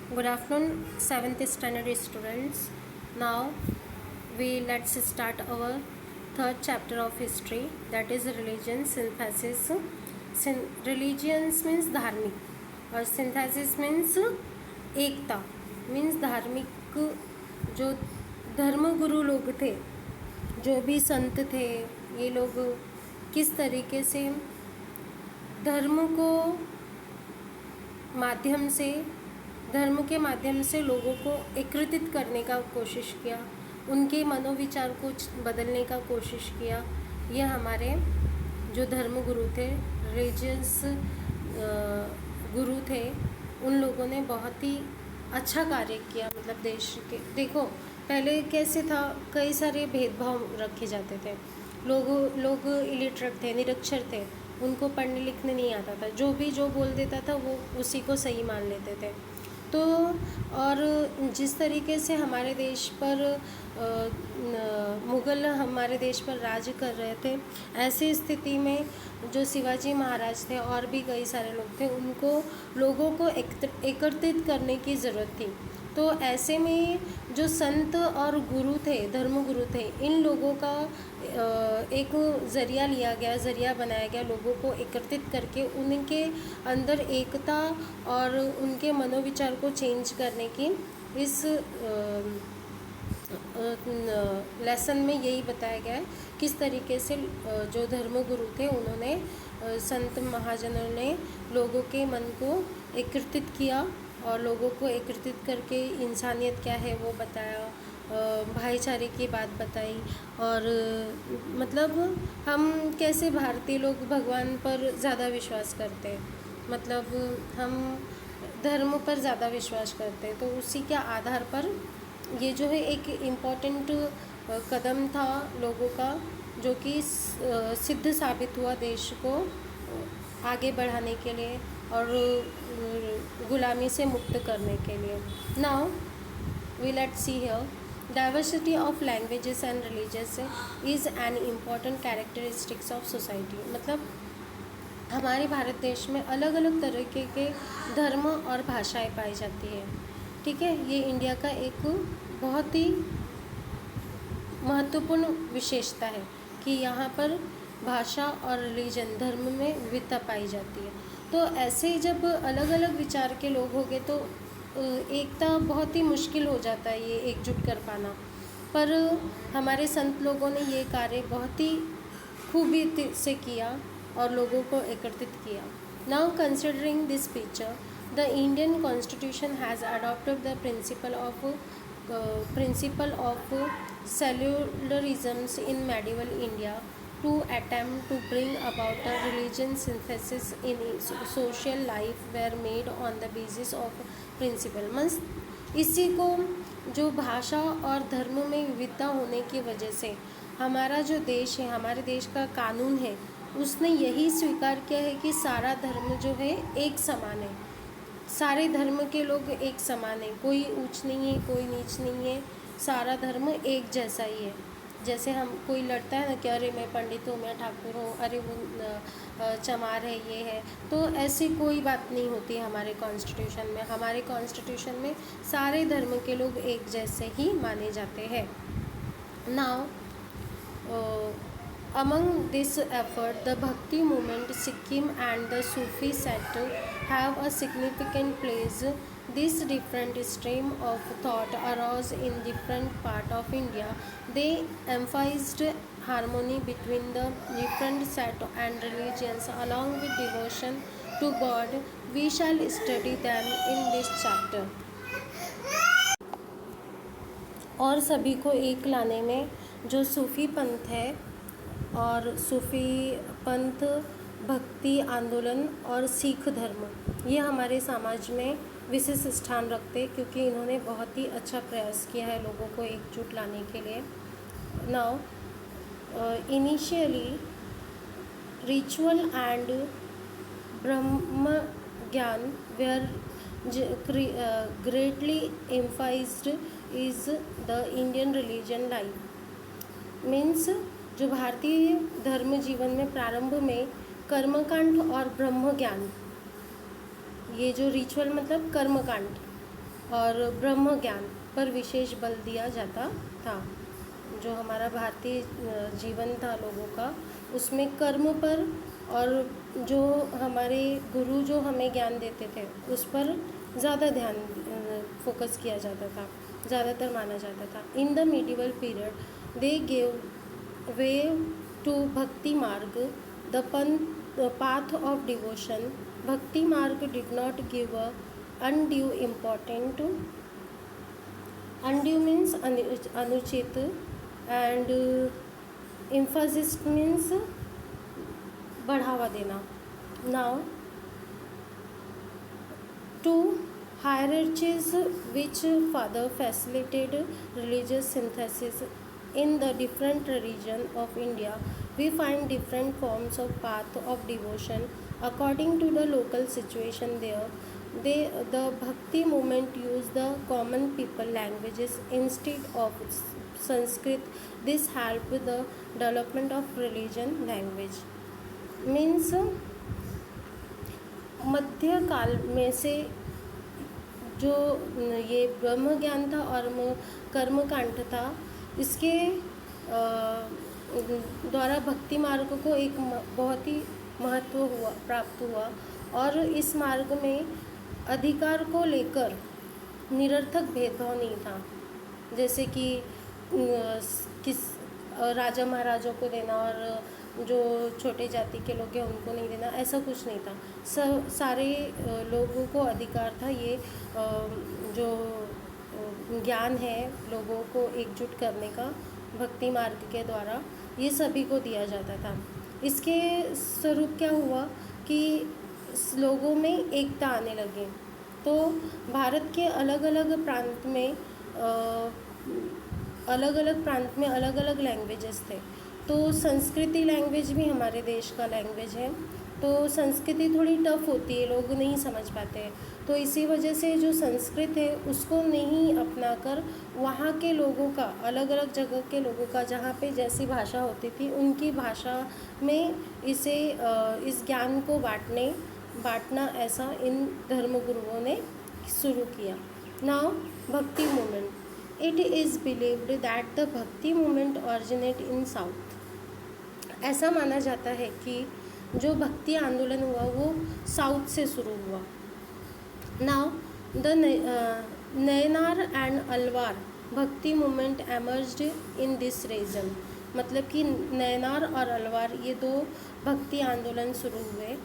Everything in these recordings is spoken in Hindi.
Good afternoon, 7th standard students. Now let's start our third chapter of history, that is religion synthesis. Religions means धार्मिक और synthesis means एकता, means धार्मिक जो धर्मगुरु लोग थे, जो भी संत थे, ये लोग किस तरीके से धर्म के माध्यम से लोगों को एकत्रित करने का कोशिश किया, उनके मनोविचार को बदलने का कोशिश किया। ये हमारे जो धर्म गुरु थे, रिलीजियस गुरु थे, उन लोगों ने बहुत ही अच्छा कार्य किया। मतलब देश के देखो पहले कैसे था, कई सारे भेदभाव रखे जाते थे, लोग इलिटरेट थे, निरक्षर थे, उनको पढ़ने लिखने नहीं आता था, जो बोल देता था वो उसी को सही मान लेते थे। तो और जिस तरीके से हमारे देश पर मुग़ल हमारे देश पर राज कर रहे थे, ऐसी स्थिति में जो शिवाजी महाराज थे और भी कई सारे लोग थे, उनको लोगों को एकत्रित करने की ज़रूरत थी। तो ऐसे में जो संत और गुरु थे, धर्म गुरु थे, इन लोगों का एक ज़रिया बनाया गया लोगों को एकत्रित करके उनके अंदर एकता और उनके मनोविचार को चेंज करने की। इस लेसन में यही बताया गया है किस तरीके से जो धर्म गुरु थे उन्होंने संत महाजनों ने लोगों के मन को एकत्रित किया और लोगों को एकत्रित करके इंसानियत क्या है वो बताया, भाईचारे की बात बताई। और मतलब हम कैसे भारतीय लोग भगवान पर ज़्यादा विश्वास करते हैं, मतलब हम धर्म पर ज़्यादा विश्वास करते हैं, तो उसी के आधार पर ये जो है एक इम्पॉर्टेंट कदम था लोगों का, जो कि सिद्ध साबित हुआ देश को आगे बढ़ाने के लिए और गुलामी से मुक्त करने के लिए। Now we let's see here, diversity of languages and religious is an important characteristics of society. मतलब हमारे भारत देश में अलग अलग तरीके के धर्म और भाषाएं पाई जाती है, ठीक है। ये इंडिया का एक बहुत ही महत्वपूर्ण विशेषता है कि यहाँ पर भाषा और रिलीजन, धर्म में विविधता पाई जाती है। तो ऐसे जब अलग अलग विचार के लोग होंगे तो एकता बहुत ही मुश्किल हो जाता है, ये एकजुट कर पाना। पर हमारे संत लोगों ने ये कार्य बहुत ही खूबी से किया और लोगों को एकत्रित किया। Now considering this picture, the Indian constitution has adopted the principle of secularism in medieval India to attempt to bring about a religion synthesis in social life were made on the basis of principle। Means इसी को जो भाषा और धर्म में विविधता होने की वजह से हमारा जो देश है, हमारे देश का कानून है, उसने यही स्वीकार किया है कि सारा धर्म जो है एक समान है, सारे धर्म के लोग एक समान है, कोई ऊंच नहीं है, कोई नीच नहीं है, सारा धर्म एक जैसा ही है। जैसे हम कोई लड़ता है ना कि अरे मैं पंडित हूँ, मैं ठाकुर हूँ, अरे वो चमार है, ये है, तो ऐसी कोई बात नहीं होती हमारे कॉन्स्टिट्यूशन में। हमारे कॉन्स्टिट्यूशन में सारे धर्म के लोग एक जैसे ही माने जाते हैं। Now among this effort, the Bhakti movement, Sikkim and the Sufi sect have a significant place. This different stream of thought arose in different part of India. They emphasized harmony between the different sect and religions along with devotion to God. We shall study them in this chapter. और सभी को एक लाने में जो सूफी पंथ है और सूफी पंथ, भक्ति आंदोलन और सिख धर्म, ये हमारे समाज में विशेष स्थान रखते हैं क्योंकि इन्होंने बहुत ही अच्छा प्रयास किया है लोगों को एकजुट लाने के लिए। Now initially ritual and Brahma gyan were greatly emphasized is the Indian religion life। Means जो भारतीय धर्म जीवन में प्रारंभ में कर्मकांड और ब्रह्म ज्ञान, ये जो रिचुअल मतलब कर्मकांड, और ब्रह्म ज्ञान पर विशेष बल दिया जाता था। जो हमारा भारतीय जीवन था लोगों का, उसमें कर्म पर और जो हमारे गुरु जो हमें ज्ञान देते थे उस पर ज़्यादा ध्यान फोकस किया जाता था, ज़्यादातर माना जाता था। In the medieval period they gave way to bhakti marg, the path of devotion. Bhakti marg did not give a undue important. Undue means anuchit, and emphasis means बढ़ावा देना. Now, two hierarchies which further facilitated religious synthesis in the different region of India. We find different forms of path of devotion according to the local situation there. The Bhakti movement used the common people languages instead of Sanskrit. This helped the development of religion language. Means मध्य काल में से जो ये ब्रह्म ज्ञान था और कर्म कांड था, इसके द्वारा भक्ति मार्ग को एक बहुत ही महत्व प्राप्त हुआ और इस मार्ग में अधिकार को लेकर निरर्थक भेदभाव नहीं था, जैसे कि किस राजा महाराजों को देना और जो छोटे जाति के लोग हैं उनको नहीं देना, ऐसा कुछ नहीं था। सारे लोगों को अधिकार था। ये जो ज्ञान है लोगों को एकजुट करने का भक्ति मार्ग के द्वारा, ये सभी को दिया जाता था। इसके स्वरूप क्या हुआ कि लोगों में एकता आने लगी। तो भारत के अलग अलग प्रांत में अलग अलग लैंग्वेजेस थे। तो संस्कृति लैंग्वेज भी हमारे देश का लैंग्वेज है, तो संस्कृति थोड़ी टफ होती है, लोग नहीं समझ पाते हैं। तो इसी वजह से जो संस्कृत है उसको नहीं अपनाकर वहाँ के लोगों का, अलग अलग जगह के लोगों का जहाँ पे जैसी भाषा होती थी उनकी भाषा में इस ज्ञान को बांटना ऐसा इन धर्मगुरुओं ने शुरू किया। नाउ भक्ति movement. It is believed that the भक्ति मूवमेंट originate in साउथ. ऐसा माना जाता है कि जो भक्ति आंदोलन हुआ वो साउथ से शुरू हुआ. Now the Nayanar and Alvar bhakti movement emerged in this region. मतलब कि नयनार और अलवार ये दो भक्ति आंदोलन शुरू हुए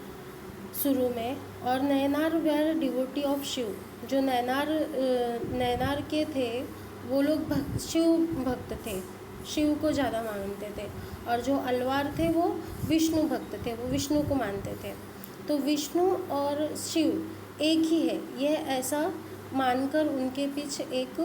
शुरू में. और Nayanar were devotee of Shiva. जो नयनार के थे वो लोग शिव भक्त थे, शिव को ज़्यादा मानते थे. और जो अलवार थे वो विष्णु भक्त थे, वो विष्णु को मानते थे. तो विष्णु और शिव एक ही है, यह ऐसा मानकर उनके पीछे एक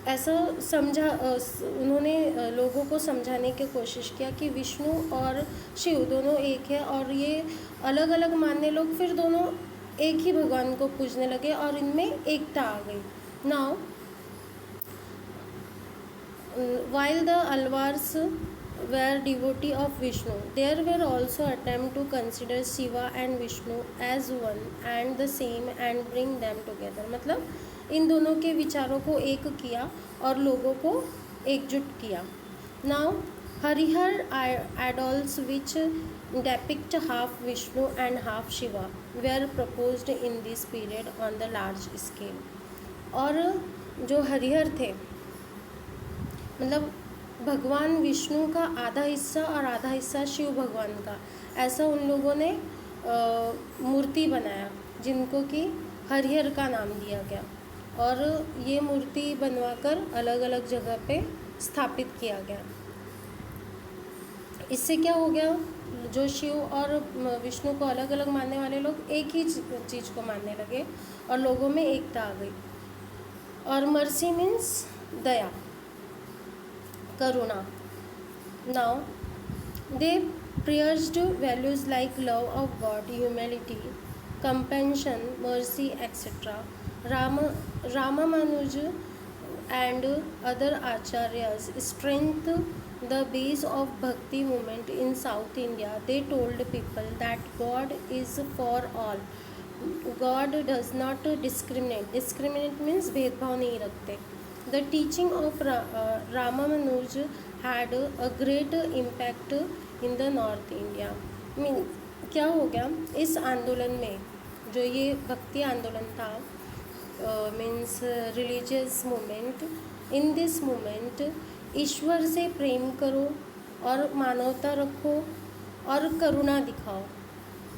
ऐसा उन्होंने लोगों को समझाने की कोशिश किया कि विष्णु और शिव दोनों एक है और ये अलग अलग मानने लोग फिर दोनों एक ही भगवान को पूजने लगे और इनमें एकता आ गई. Now while the Alvars were devotee of Vishnu, there were also attempts to consider Shiva and Vishnu as one and the same and bring them together. मतलब इन दोनों के विचारों को एक किया और लोगों को एकजुट किया. Now Harihar idols which depict half Vishnu and half Shiva were proposed in this period on the large scale. और जो हरिहर थे मतलब भगवान विष्णु का आधा हिस्सा और आधा हिस्सा शिव भगवान का, ऐसा उन लोगों ने मूर्ति बनाया जिनको कि हरिहर का नाम दिया गया. और ये मूर्ति बनवाकर अलग अलग जगह पे स्थापित किया गया. इससे क्या हो गया, जो शिव और विष्णु को अलग अलग मानने वाले लोग एक ही चीज़ को मानने लगे और लोगों में एकता आ गई. और mercy means Daya, Karuna. Now they preached values like love of God, humility, compassion, mercy, etc. Ramanuj and other acharyas strengthened the base of bhakti movement in South India. They told people that God is for all, God does not discriminate, discriminate means भेदभाव नहीं रखते। The teaching of Ramanuja had a great impact in the north India. Mean क्या हो गया इस आंदोलन में, जो ये भक्ति आंदोलन था, means religious movement, in this movement ईश्वर से प्रेम करो और मानवता रखो और करुणा दिखाओ,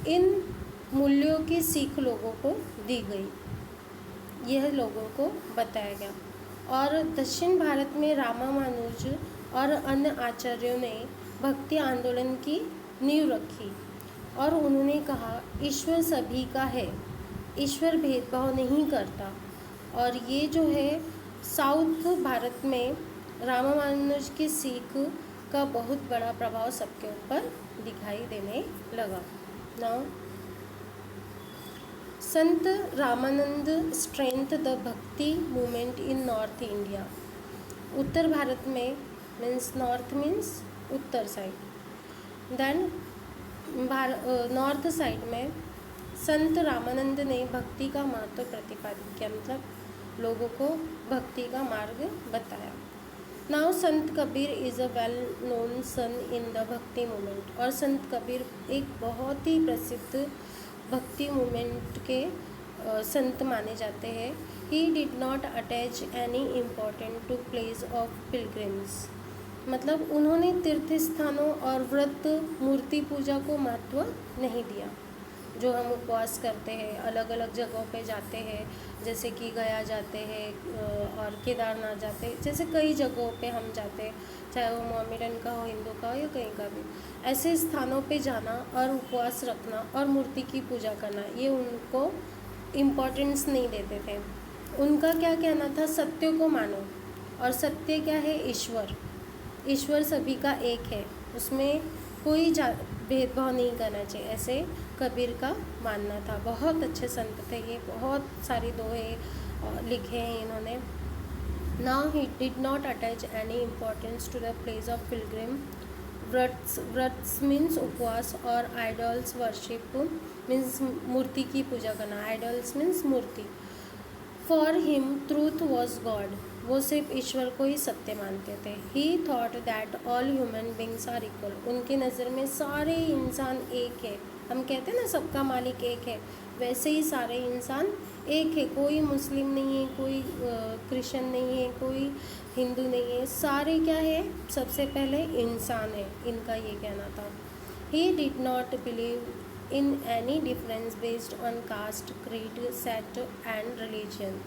इन मूल्यों की सीख लोगों को दी गई, यह लोगों को बताया गया। और दक्षिण भारत में रामानुज और अन्य आचार्यों ने भक्ति आंदोलन की नींव रखी और उन्होंने कहा ईश्वर सभी का है, ईश्वर भेदभाव नहीं करता। और ये जो है साउथ भारत में रामानुज की सीख का बहुत बड़ा प्रभाव सबके ऊपर दिखाई देने लगा। Now Sant Ramanand strength the bhakti movement in north India. उत्तर भारत में मीन्स नॉर्थ मीन्स उत्तर साइड, देन नॉर्थ साइड में संत रामानंद ने भक्ति का महत्व प्रतिपादित किया, मतलब लोगों को भक्ति का मार्ग बताया। Now Sant Kabir is a well known saint in the bhakti movement. और संत कबीर एक बहुत ही प्रसिद्ध भक्ति मूवमेंट के संत माने जाते हैं। He did not attach any important to place of pilgrims, मतलब उन्होंने तीर्थ स्थानों और व्रत मूर्ति पूजा को महत्व नहीं दिया। जो हम उपवास करते हैं, अलग अलग जगहों पे जाते हैं, जैसे कि गया जाते हैं और केदारनाथ जाते हैं, जैसे कई जगहों पे हम जाते हैं, चाहे वो मोहम्मडन का हो, हिंदू का हो या कहीं का भी, ऐसे स्थानों पे जाना और उपवास रखना और मूर्ति की पूजा करना, ये उनको इम्पोर्टेंस नहीं देते थे। उनका क्या कहना था, सत्य को मानो, और सत्य क्या है, ईश्वर। ईश्वर सभी का एक है, उसमें कोई भेदभाव नहीं करना चाहिए, ऐसे कबीर का मानना था। बहुत अच्छे संत थे ये, बहुत सारी दोहे लिखे हैं इन्होंने। Now he did not attach any importance to the place of pilgrim. व्रत्स मीन्स उपवास, और आइडल्स वर्शिप मीन्स मूर्ति की पूजा करना, आइडल्स मीन्स मूर्ति। For him truth was God, वो सिर्फ ईश्वर को ही सत्य मानते थे। He thought that all human beings are equal, उनके नज़र में सारे इंसान एक है। हम कहते हैं ना सबका मालिक एक है, वैसे ही सारे इंसान एक है, कोई मुस्लिम नहीं है, कोई क्रिश्चियन नहीं है, कोई हिंदू नहीं है, सारे क्या है, सबसे पहले इंसान है, इनका ये कहना था। ही did not believe in any difference based on caste, creed, sect and religion.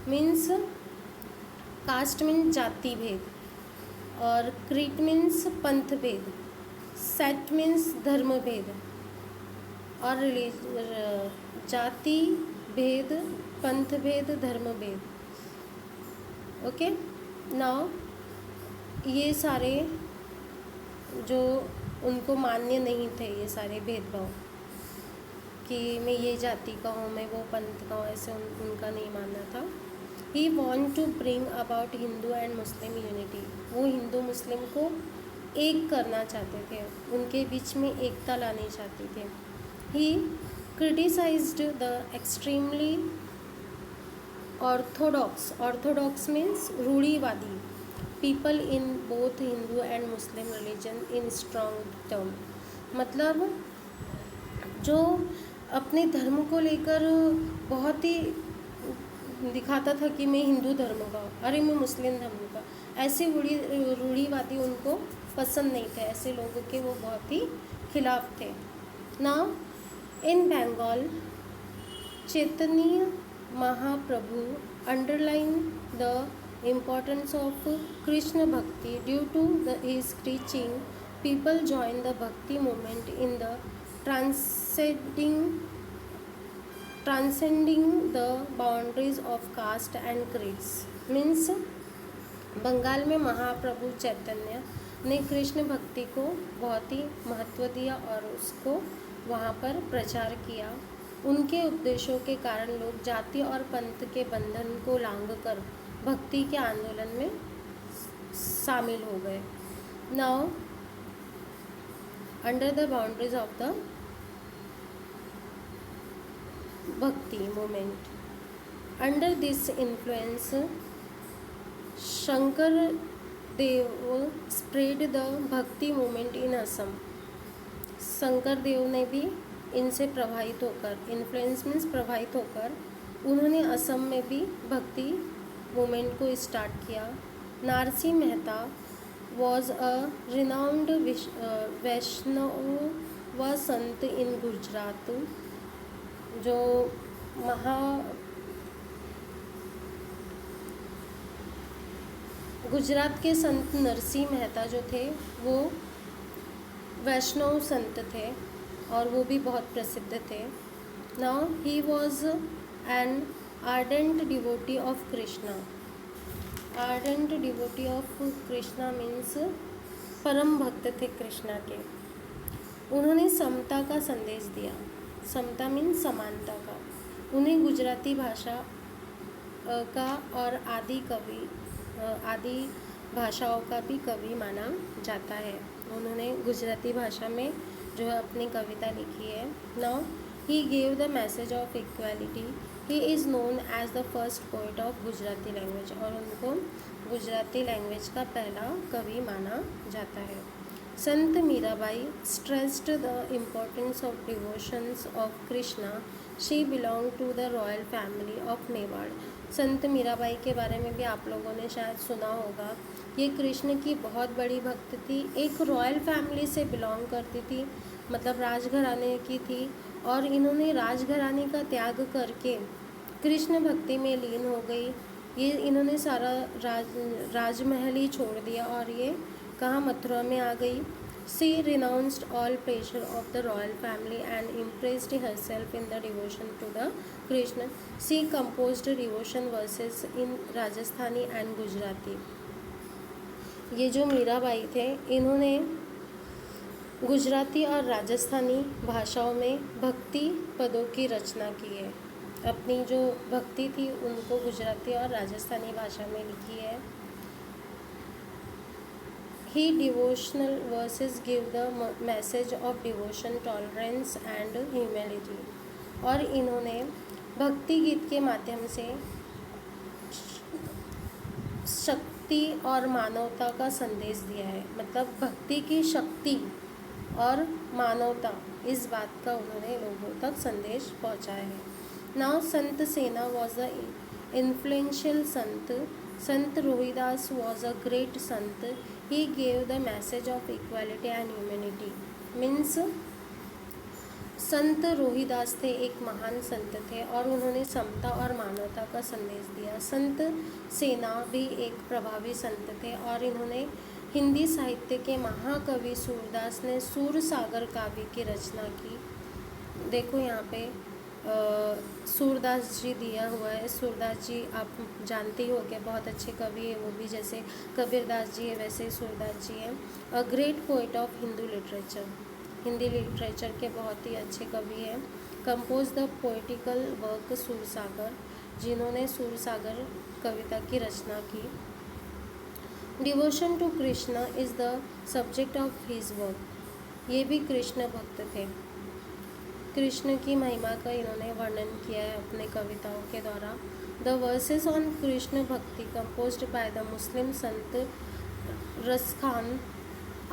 Means caste means जाति भेद, और क्रीड मीन्स पंथ भेद, सेक्ट मीन्स धर्म भेद, और जाति भेद, पंथ भेद, धर्म भेद। ओके, नाउ ये सारे जो उनको मान्य नहीं थे, ये सारे भेदभाव कि मैं ये जाति का हूँ, मैं वो पंथ का हूँ, ऐसे उनका नहीं मानना था। He want to bring about Hindu and Muslim unity, वो हिंदू मुस्लिम को एक करना चाहते थे, उनके बीच में एकता लानी चाहते थे। He criticised the extremely orthodox means रूढ़िवादी people in both Hindu and Muslim religion in strong term, मतलब जो अपने धर्म को लेकर बहुत ही दिखाता था कि मैं हिंदू धर्म का, अरे मैं मुस्लिम धर्म का, ऐसे रूढ़िवादी उनको पसंद नहीं थे, ऐसे लोगों के वो बहुत ही खिलाफ थे। Now in Bengal Chaitanya Mahaprabhu underline the importance of Krishna Bhakti. Due to his teaching, people join the Bhakti movement in the transcending the boundaries of caste and creeds. Means Bengal में महाप्रभु चैतन्य ने कृष्ण भक्ति को बहुत ही महत्व दिया और उसको वहाँ पर प्रचार किया। उनके उपदेशों के कारण लोग जाति और पंथ के बंधन को लांघकर भक्ति के आंदोलन में शामिल हो गए। Now under the boundaries of the Bhakti movement. Under this influence, Shankar Dev spread the Bhakti movement in Assam. Shankar Dev ने भी इनसे प्रभावित होकर, इन्फ्लुएंस मीन्स प्रभावित होकर, उन्होंने असम में भी भक्ति मूवमेंट को स्टार्ट किया. Narsi Mehta was a renowned Vaishnava sant in Gujarat. जो गुजरात के संत नरसिंह मेहता जो थे वो वैष्णव संत थे और वो भी बहुत प्रसिद्ध थे. Now he was an ardent devotee of Krishna. Ardent devotee of Krishna means परम भक्त थे कृष्णा के. उन्होंने समता का संदेश दिया. समता मीन्स समानता का. उन्हें गुजराती भाषा का और आदि भाषाओं का भी कवि माना जाता है. उन्होंने गुजराती भाषा में जो है अपनी कविता लिखी है. Now he gave the message of equality. He is known as the first poet of Gujarati language. और उनको गुजराती लैंग्वेज का पहला कवि माना जाता है. Sant Mirabai stressed the importance of devotions of Krishna. She belong to the royal family of Mewar. Sant Mirabai के बारे में भी आप लोगों ने शायद सुना होगा. ये कृष्ण की बहुत बड़ी भक्त थी. एक रॉयल फैमिली से बिलोंग करती थी, मतलब राजघराने की थी. और इन्होंने राजघराने का त्याग करके कृष्ण भक्ति में लीन हो गई. ये इन्होंने सारा राजमहल ही छोड़ दिया और ये कहाँ मथुरा में आ गई. She renounced all pressure of the royal family and impressed herself in the devotion to the Krishna. She composed devotion verses in Rajasthani and Gujarati. ये जो मीराबाई थे इन्होंने गुजराती और राजस्थानी भाषाओं में भक्ति पदों की रचना की है. अपनी जो भक्ति थी उनको गुजराती और राजस्थानी भाषा में लिखी है. He devotional verses give the message of devotion, tolerance and humility. और इन्होंने भक्ति गीत के माध्यम से शक्ति और मानवता का संदेश दिया है. मतलब भक्ति की शक्ति और मानवता, इस बात का उन्होंने लोगों तक संदेश पहुंचाया है. नाउ संत सेना was the influential Sant. Sant Rohidas was a great Sant. He gave the message of equality and humanity. Means संत रोहिदास थे, एक महान संत थे और उन्होंने समता और मानवता का संदेश दिया. संत सेना भी एक प्रभावी संत थे और इन्होंने हिंदी साहित्य के महाकवि सूरदास ने सूरसागर काव्य की रचना की. देखो यहाँ पे सूरदास जी दिया हुआ है. सूरदास जी आप जानते ही होंगे, बहुत अच्छे कवि है वो भी. जैसे कबीरदास जी है वैसे ही सूरदास जी हैं. A great poet of Hindu literature. Hindi literature के बहुत ही अच्छे कवि हैं. Compose the poetical work Sursagar, जिन्होंने सूरसागर कविता की रचना की. Devotion to Krishna is the subject of his work. ये भी कृष्ण भक्त थे. कृष्ण की महिमा का इन्होंने वर्णन किया है अपने कविताओं के द्वारा. द वर्सेस ऑन कृष्ण भक्ति composed bye the Muslim sant Raskhan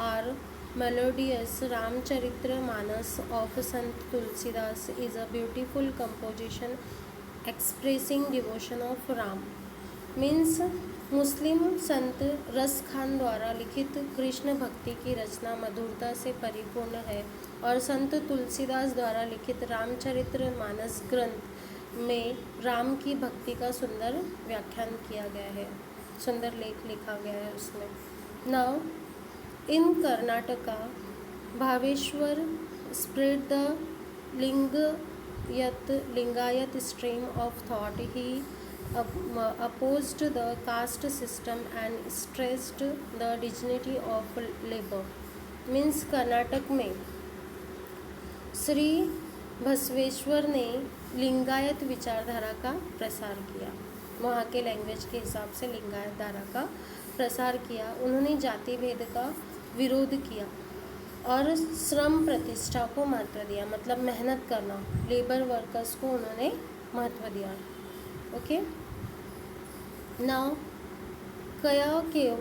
are melodious. Ramcharitra Manas of sant Tulsidas is a beautiful composition expressing devotion of Ram. Means Muslim sant Ras Khan द्वारा लिखित कृष्ण भक्ति की रचना मधुरता से परिपूर्ण है और संत तुलसीदास द्वारा लिखित रामचरित्र मानस ग्रंथ में राम की भक्ति का सुंदर व्याख्यान किया गया है, सुंदर लेख लिखा गया है उसमें. Now in Karnataka Bhaveshwar spread the Lingayat stream of thought. He opposed the caste system and stressed the dignity of labor. Means Karnataka में श्री बसवेश्वर ने लिंगायत विचारधारा का प्रसार किया. वहाँ के लैंग्वेज के हिसाब से लिंगायत धारा का प्रसार किया. उन्होंने जाति भेद का विरोध किया और श्रम प्रतिष्ठा को महत्व दिया, मतलब मेहनत करना, लेबर वर्कर्स को उन्होंने महत्व दिया। Okay, now kaya kave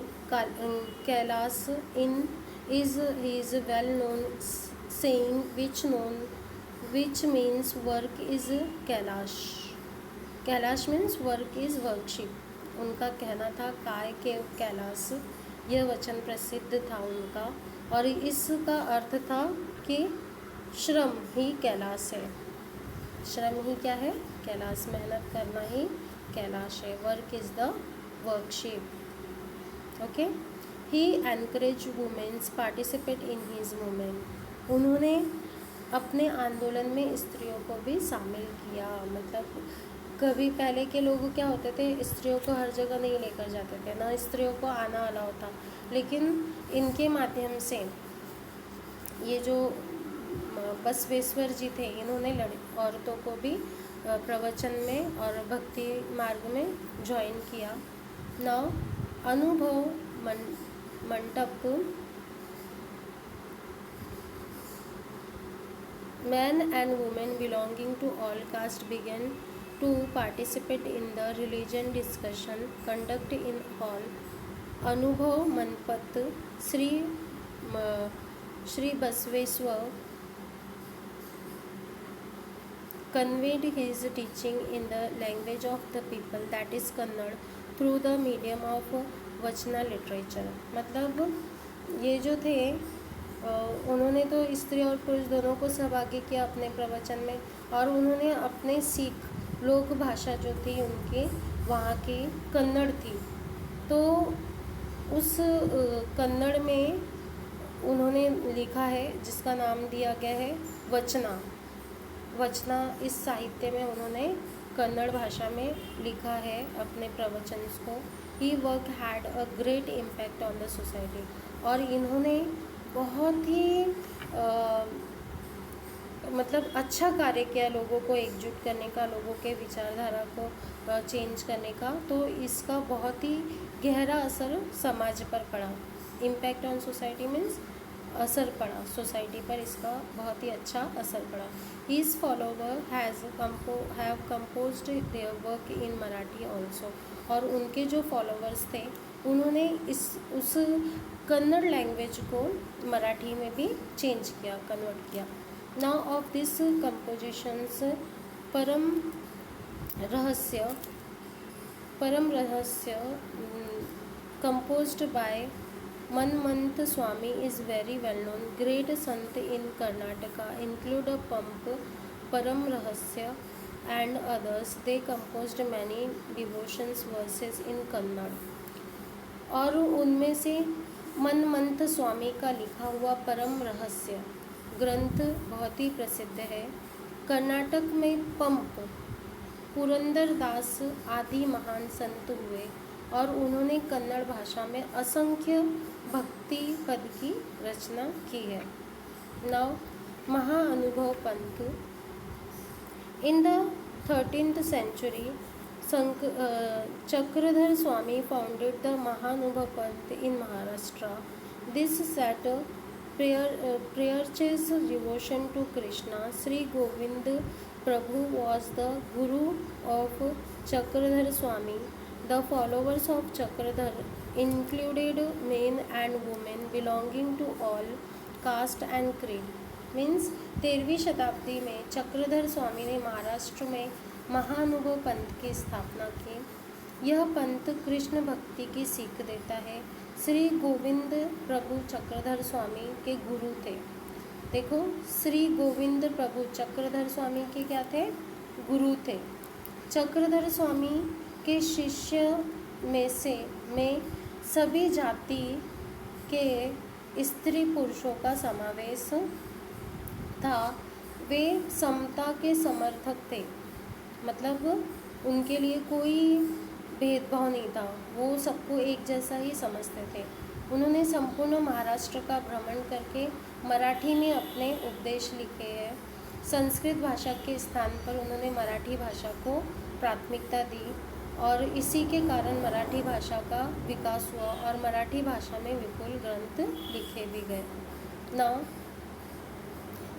Kailash in is well known saying which means work is Kailash. Kailash means work is worship. उनका कहना था काय केव कैलाश, यह वचन प्रसिद्ध था उनका, और इसका अर्थ था कि श्रम ही कैलाश है। श्रम ही क्या है? कैलाश। मेहनत करना ही कैलाश है। Work is the worship. Okay, he encourage womens participate in his movement. उन्होंने अपने आंदोलन में स्त्रियों को भी शामिल किया। मतलब कभी पहले के लोग क्या होते थे, स्त्रियों को हर जगह नहीं लेकर जाते थे, ना स्त्रियों को आना अलाउ था, लेकिन इनके माध्यम से ये जो बसवेश्वर जी थे, इन्होंने औरतों को भी प्रवचन में और भक्ति मार्ग में ज्वाइन किया। नाउ अनुभव मंडप, men and women belonging to all castes began to participate in the religion discussion conducted in hall. अनुभव मंडप Shri Basaveshwar conveyed his teaching in the language of the people, that is Kannada, through the medium of वचना लिटरेचर। मतलब ये जो थे उन्होंने तो स्त्री और पुरुष दोनों को सहभागी किया अपने प्रवचन में, और उन्होंने अपने सिख लोक भाषा जो थी उनके वहाँ की कन्नड़ थी, तो उस कन्नड़ में उन्होंने लिखा है जिसका नाम दिया गया है वचना। वचना इस साहित्य में उन्होंने कन्नड़ भाषा में लिखा है अपने प्रवचन को। He work had a great impact on the society, और इन्होंने बहुत ही मतलब अच्छा कार्य किया लोगों को एकजुट करने का, लोगों के विचारधारा को चेंज करने का। तो इसका बहुत ही गहरा असर समाज पर पड़ा। इम्पैक्ट ऑन सोसाइटी मीन्स असर पड़ा सोसाइटी पर, इसका बहुत ही अच्छा असर पड़ा। His follower have composed their work in Marathi also, और उनके जो फॉलोवर्स थे उन्होंने उस कन्नड़ लैंग्वेज को मराठी में भी चेंज किया, कन्वर्ट किया। नाउ ऑफ दिस कंपोजिशंस परम रहस्य composed by Manmant Swami is very well known. Great Sant in Karnataka include a Pump, Param Rahasya and others. They composed many devotions verses in Kannada. और उनमें से मनमंथ स्वामी का लिखा हुआ परम रहस्य ग्रंथ बहुत ही प्रसिद्ध है। कर्नाटक में पंप पुरंदर दास आदि महान संत हुए, और उन्होंने कन्नड़ भाषा में असंख्य भक्ति पद की रचना की है। नाउ महाअनुभव पंथ in the 13th century Chakradhar Swami founded the Mahanubhav Panth in Maharashtra. This set preaches devotion to Krishna. Sri Govind Prabhu was the guru of Chakradhar Swami. The followers of Chakradhar included men and women belonging to all caste and creed. Means 13वीं शताब्दी में चक्रधर स्वामी ने महाराष्ट्र में महानुभव पंथ की स्थापना की। यह पंथ कृष्ण भक्ति की सीख देता है। श्री गोविंद प्रभु चक्रधर स्वामी के गुरु थे। देखो, श्री गोविंद प्रभु चक्रधर स्वामी के क्या थे? गुरु थे। चक्रधर स्वामी के शिष्य में सभी जाति के स्त्री पुरुषों का समावेश था। वे समता के समर्थक थे, मतलब उनके लिए कोई भेदभाव नहीं था, वो सबको एक जैसा ही समझते थे। उन्होंने संपूर्ण महाराष्ट्र का भ्रमण करके मराठी में अपने उपदेश लिखे हैं। संस्कृत भाषा के स्थान पर उन्होंने मराठी भाषा को प्राथमिकता दी, और इसी के कारण मराठी भाषा का विकास हुआ और मराठी भाषा में विपुल ग्रंथ लिखे भी गए। नाउ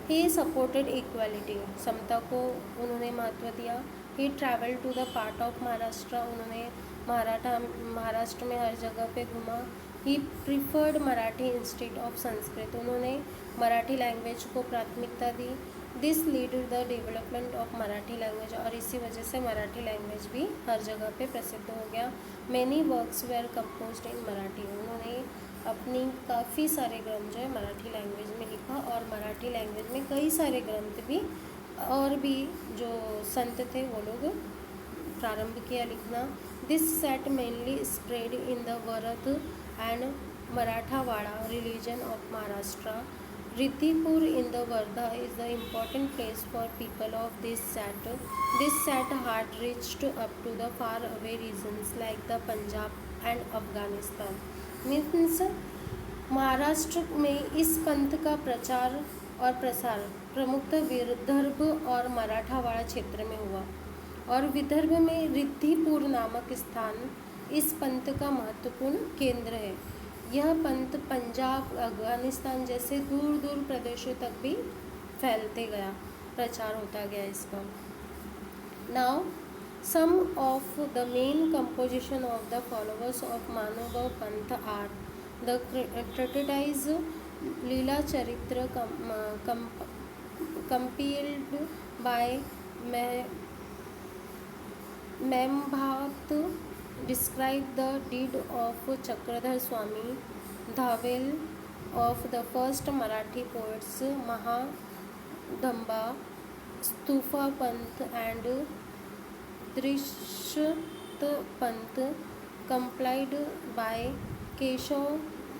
ही सपोर्टेड इक्वालिटी, समता को उन्होंने महत्व दिया। He travel to the part of Maharashtra, उन्होंने महाराष्ट्र में हर जगह पे घुमा। He preferred Marathi instead of Sanskrit, उन्होंने मराठी लैंग्वेज को प्राथमिकता दी। This lead to the development of Marathi language, और इसी वजह से मराठी लैंग्वेज भी हर जगह पे प्रसिद्ध हो गया। मैनी वर्क्स वेयर कंपोज्ड इन मराठी, उन्होंने अपनी काफ़ी सारे ग्रंथ जो है मराठी लैंग्वेज में लिखा, और मराठी लैंग्वेज में कई सारे ग्रंथ भी और भी जो संत थे वो लोग प्रारंभ किया लिखना। This sect mainly spread in the Varad and Marathwada religion of Maharashtra. Riddhipur in the Wardha is the important place for people of this set. This set had reached up to the far away regions like the Punjab and Afghanistan. Means Maharashtra में इस पंथ का प्रचार और प्रसार प्रमुखतः विदर्भ और मराठावाड़ा क्षेत्र में हुआ, और विदर्भ में रिद्धिपुर नामक स्थान इस पंथ का महत्वपूर्ण केंद्र है। यह पंथ पंजाब, अफगानिस्तान जैसे दूर दूर प्रदेशों तक भी फैलते गया, प्रचार होता गया इसका। Now some of the main composition of the followers of Mahanubhava panth are the treatise Leela Charitra compiled by Mhaimbhat, describe the deed of Chakradhar Swami, Dhavel of the first Marathi poets Mahadamba, Stufa Pant and Drisht Pant, complied by Keshav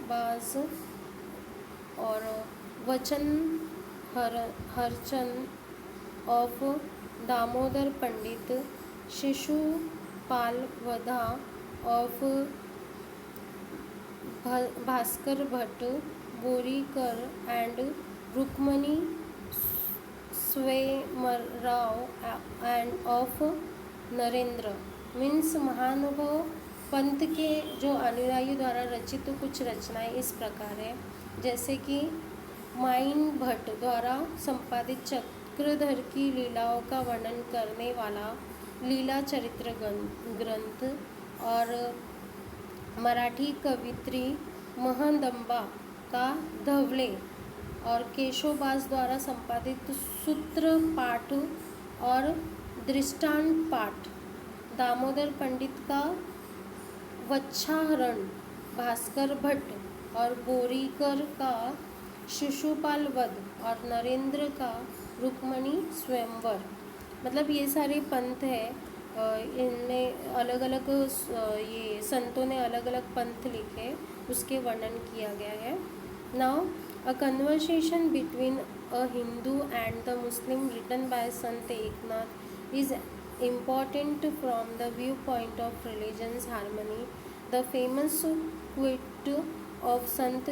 Baz और वचन Harchand of Damodar Pandit, Shishupal Vadha of Bhaskar Bhatt, Borikar and Rukmini Swayamvar and of Narendra. Means Mahanubhav panth के जो अनुयायी द्वारा रचित तो कुछ रचनाएं इस प्रकार है, जैसे कि माइन भट्ट द्वारा संपादित चक्रधर की लीलाओं का वर्णन करने वाला लीला चरित्र ग्रंथ, और मराठी कवित्री महदंबा का धवले, और केशवबास द्वारा संपादित सूत्र पाठ और दृष्टांत पाठ, दामोदर पंडित का वच्छाहरण, भास्कर भट्ट और बोरीकर का शिशुपाल वध और नरेंद्र का रुक्मणी स्वयंवर। मतलब ये सारे पंथ है, इनमें अलग अलग ये संतों ने अलग अलग पंथ लिखे, उसके वर्णन किया गया है। Now a conversation between a Hindu and the Muslim written by sant Eknath is important from the viewpoint of religion's harmony. The famous quote of Sant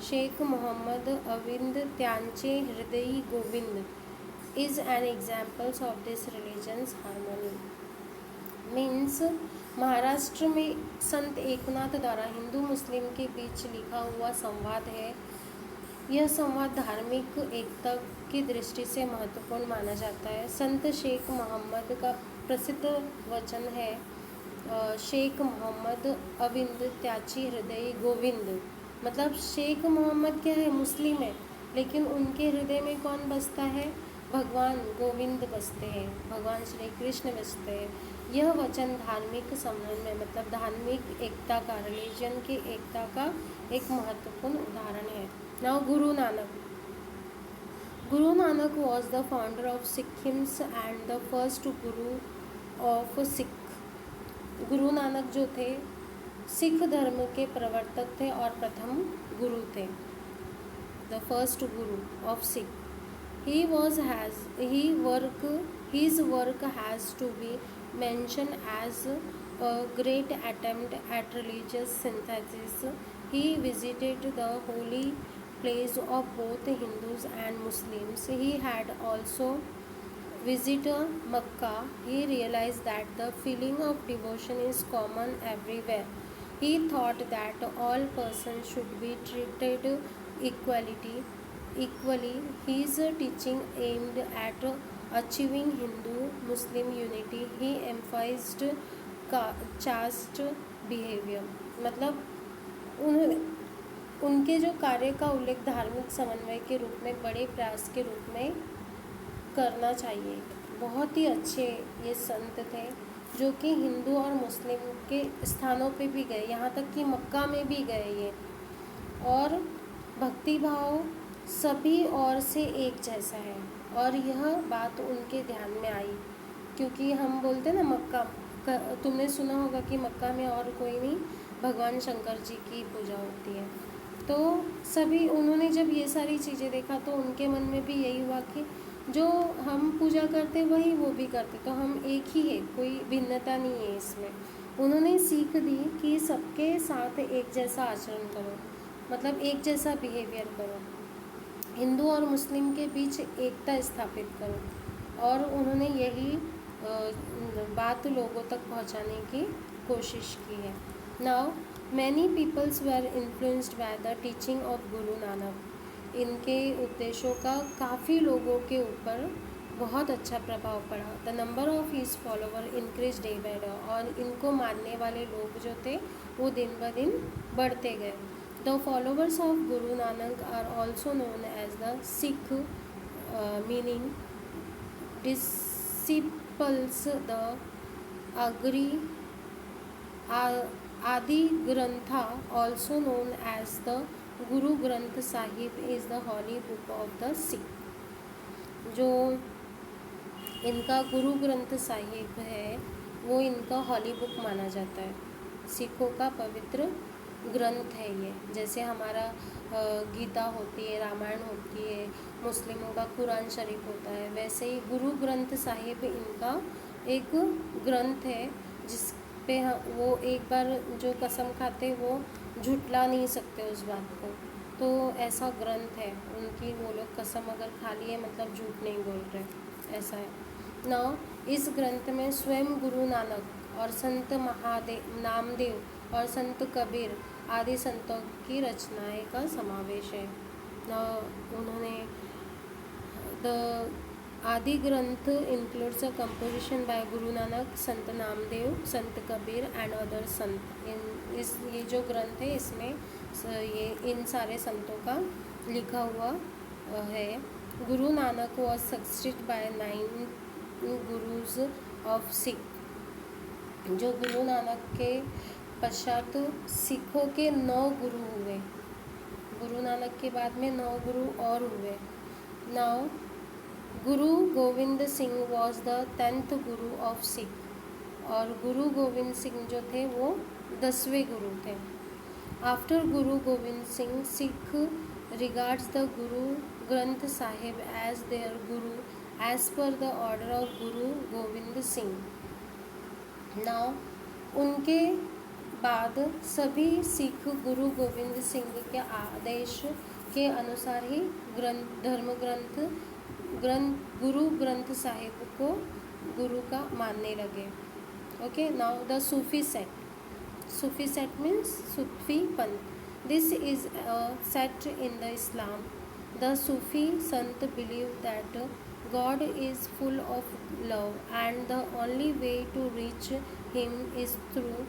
Sheikh Mohammad अविंद त्यांचे हृदयी Govind is an example of this religion's harmony. Means Maharashtra में संत एकनाथ द्वारा हिंदू मुस्लिम के बीच लिखा हुआ संवाद है। यह संवाद धार्मिक एकता की दृष्टि से महत्वपूर्ण माना जाता है। संत शेख मोहम्मद का प्रसिद्ध वचन है, शेख मोहम्मद अविंद त्याची हृदय गोविंद। मतलब शेख मोहम्मद क्या है, मुस्लिम है, लेकिन उनके हृदय में कौन बसता है, भगवान गोविंद बसते हैं, भगवान श्री कृष्ण बसते हैं। यह वचन धार्मिक समन्वय मतलब धार्मिक एकता का, रिलीजन की एकता का एक महत्वपूर्ण उदाहरण है। Now Guru Nanak was the founder of Sikhism and the first Guru of Sikh. Guru Nanak जो थे सिख धर्म के प्रवर्तक थे और प्रथम गुरु थे, the first Guru of Sikh. His work has to be mentioned as a great attempt at religious synthesis. He visited the holy place of both Hindus and Muslims. He had also visited Makkah. He realized that the feeling of devotion is common everywhere. He thought that all persons should be treated equality. Equally, his teaching aimed at achieving Hindu-Muslim unity. He emphasized caste behavior. मतलब उन्होंने उनके जो कार्य का उल्लेख धार्मिक समन्वय के रूप में बड़े प्रयास के रूप में करना चाहिए। बहुत ही अच्छे ये संत थे जो कि हिंदू और मुस्लिम के स्थानों पे भी गए, यहाँ तक कि मक्का में भी गए ये, और भक्ति भाव सभी और से एक जैसा है। और यह बात उनके ध्यान में आई क्योंकि हम बोलते ना मक्का, तुमने सुना होगा कि मक्का में और कोई नहीं, भगवान शंकर जी की पूजा होती है। तो सभी उन्होंने जब ये सारी चीज़ें देखा तो उनके मन में भी यही हुआ कि जो हम पूजा करते वही वो भी करते, तो हम एक ही है, कोई भिन्नता नहीं है इसमें। उन्होंने सीख दी कि सबके साथ एक जैसा आचरण करो, मतलब एक जैसा बिहेवियर करो, हिंदू और मुस्लिम के बीच एकता स्थापित करो। और उन्होंने यही बात लोगों तक पहुंचाने की कोशिश की है। Now many peoples were influenced by the teaching of Guru Nanak. इनके उपदेशों का काफ़ी लोगों के ऊपर बहुत अच्छा प्रभाव पड़ा। The number of his follower increase day by day, और इनको मानने वाले लोग जो थे वो दिन ब दिन बढ़ते गए। The followers of Guru Nanak are also known as the Sikh, meaning disciples. The अग्री Adi Granth also known as the Guru Granth Sahib is the holy book of the Sikh. जो इनका गुरु ग्रंथ साहिब है वो इनका हॉली बुक माना जाता है, सिखों का पवित्र ग्रंथ है ये। जैसे हमारा गीता होती है, रामायण होती है, मुस्लिमों का कुरान शरीफ होता है, वैसे ही गुरु ग्रंथ साहिब इनका एक ग्रंथ है जिस पे वो एक बार जो कसम खाते वो झुटला नहीं सकते उस बात को। तो ऐसा ग्रंथ है उनकी, वो लोग कसम अगर खा लिए मतलब झूठ नहीं बोल रहे, ऐसा है। नाउ इस ग्रंथ में स्वयं गुरु नानक और संत नामदेव और संत कबीर आदि संतों की रचनाएं का समावेश है। उन्होंने द आदि ग्रंथ includes a composition bye Guru Nanak, Sant Namdev, Sant Kabir and other संत। ये जो ग्रंथ है इसमें ये इन सारे संतों का लिखा हुआ है। Guru Nanak was succeeded by 9 gurus of Sikh. जो गुरु नानक के पश्चात सिखों के 9 गुरु हुए। गुरु नानक के बाद में 9 गुरु और हुए। Now Guru Gobind Singh was the 10th Guru of Sikh, और गुरु गोविंद सिंह जो थे वो 10वें गुरु थे। After Guru Gobind Singh, Sikh regards the Guru Granth Sahib as their guru as per the order of Guru Gobind Singh. Now उनके बाद सभी सिख गुरु गोविंद सिंह के आदेश के अनुसार ही गुरु ग्रंथ साहिब को गुरु का मानने लगे। Okay, now the Sufi sect means Sufi panth. This is a sect in the Islam. The Sufi sant believe that God is full of love and the only way to reach him is through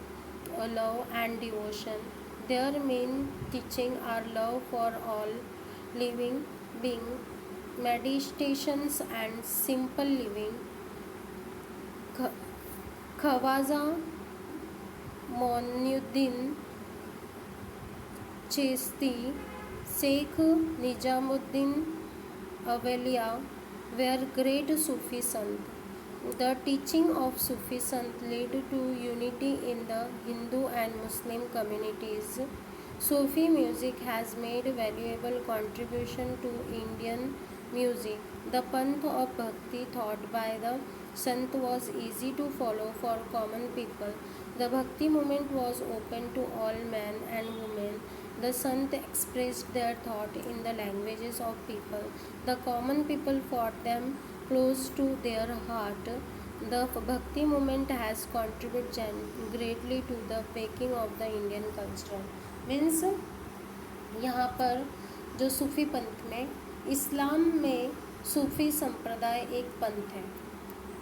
love and devotion. Their main teaching are love for all living beings, meditations and simple living. Khawaja Moinuddin Chishti, Sheikh Nizamuddin Awliya were great Sufi sant. The teaching of Sufi sant led to unity in the Hindu and Muslim communities. Sufi music has made valuable contribution to Indian music. The path of bhakti taught by the sant was easy to follow for common people. The bhakti movement was open to all men and women. The sant expressed their thought in the languages of people. The common people fought them close to their heart. The bhakti movement has contributed greatly to the making of the Indian culture. Means यहाँ पर जो सूफ़ी पंथ में, इस्लाम में सूफ़ी संप्रदाय एक पंथ है।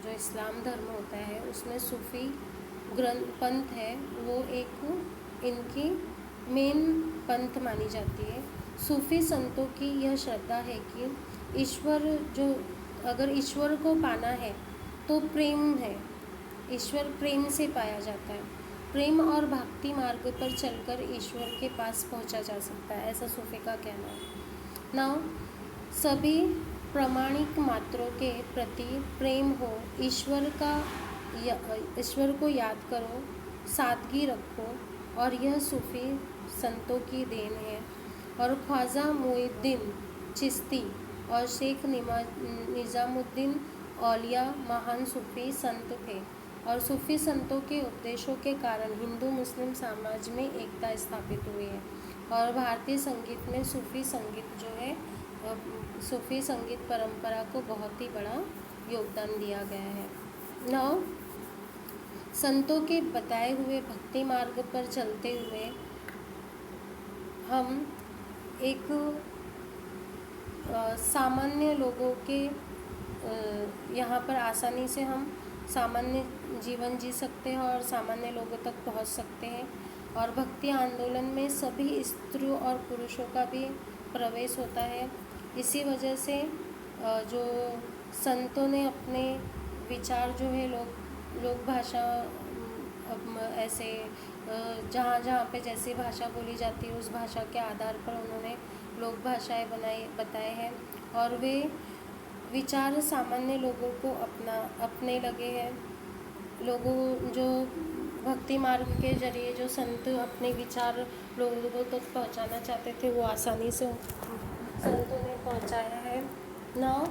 जो इस्लाम धर्म होता है उसमें सूफ़ी पंथ है, वो एक इनकी मेन पंथ मानी जाती है। सूफ़ी संतों की यह श्रद्धा है कि अगर ईश्वर को पाना है तो प्रेम है, ईश्वर प्रेम से पाया जाता है। प्रेम और भक्ति मार्ग पर चलकर ईश्वर के पास पहुंचा जा सकता है, ऐसा सूफी का कहना है। नाउ सभी प्रामाणिक मात्रों के प्रति प्रेम हो, ईश्वर को याद करो, सादगी रखो, और यह सूफी संतों की देन है। और ख्वाजा मुइनुद्दीन चिश्ती और शेख निज़ामुद्दीन औलिया महान सूफी संत थे, और सूफी संतों के उपदेशों के कारण हिंदू मुस्लिम समाज में एकता स्थापित हुई है। और भारतीय संगीत में सूफी संगीत जो है, सूफी संगीत परंपरा को बहुत ही बड़ा योगदान दिया गया है। नाउ संतों के बताए हुए भक्ति मार्ग पर चलते हुए हम एक सामान्य लोगों के यहाँ पर आसानी से हम सामान्य जीवन जी सकते हैं और सामान्य लोगों तक पहुँच सकते हैं। और भक्ति आंदोलन में सभी स्त्रियों और पुरुषों का भी प्रवेश होता है। इसी वजह से जो संतों ने अपने विचार जो है लोक भाषा, ऐसे जहाँ पे जैसी भाषा बोली जाती है उस भाषा के आधार पर उन्होंने लोक भाषाएँ बताए हैं, और वे विचार सामान्य लोगों को अपने लगे हैं। लोगों जो भक्ति मार्ग के जरिए जो संत अपने विचार लोगों तक पहुंचाना चाहते थे, वो आसानी से संतों ने पहुंचाया है। नाउ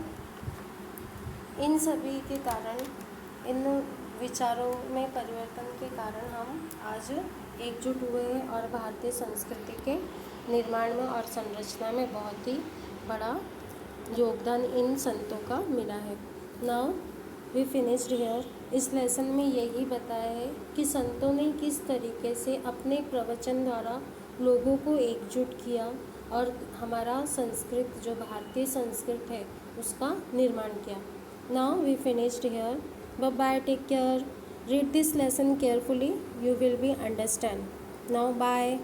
इन सभी के कारण, इन विचारों में परिवर्तन के कारण हम आज एकजुट हुए हैं और भारतीय संस्कृति के निर्माण में और संरचना में बहुत ही बड़ा योगदान इन संतों का मिला है। Now we finished here. इस लेसन में यही बताया है कि संतों ने किस तरीके से अपने प्रवचन द्वारा लोगों को एकजुट किया और हमारा संस्कृत जो भारतीय संस्कृत है उसका निर्माण किया। Now we finished here. Bye bye, take care, read this lesson carefully, you will be understand. Now bye.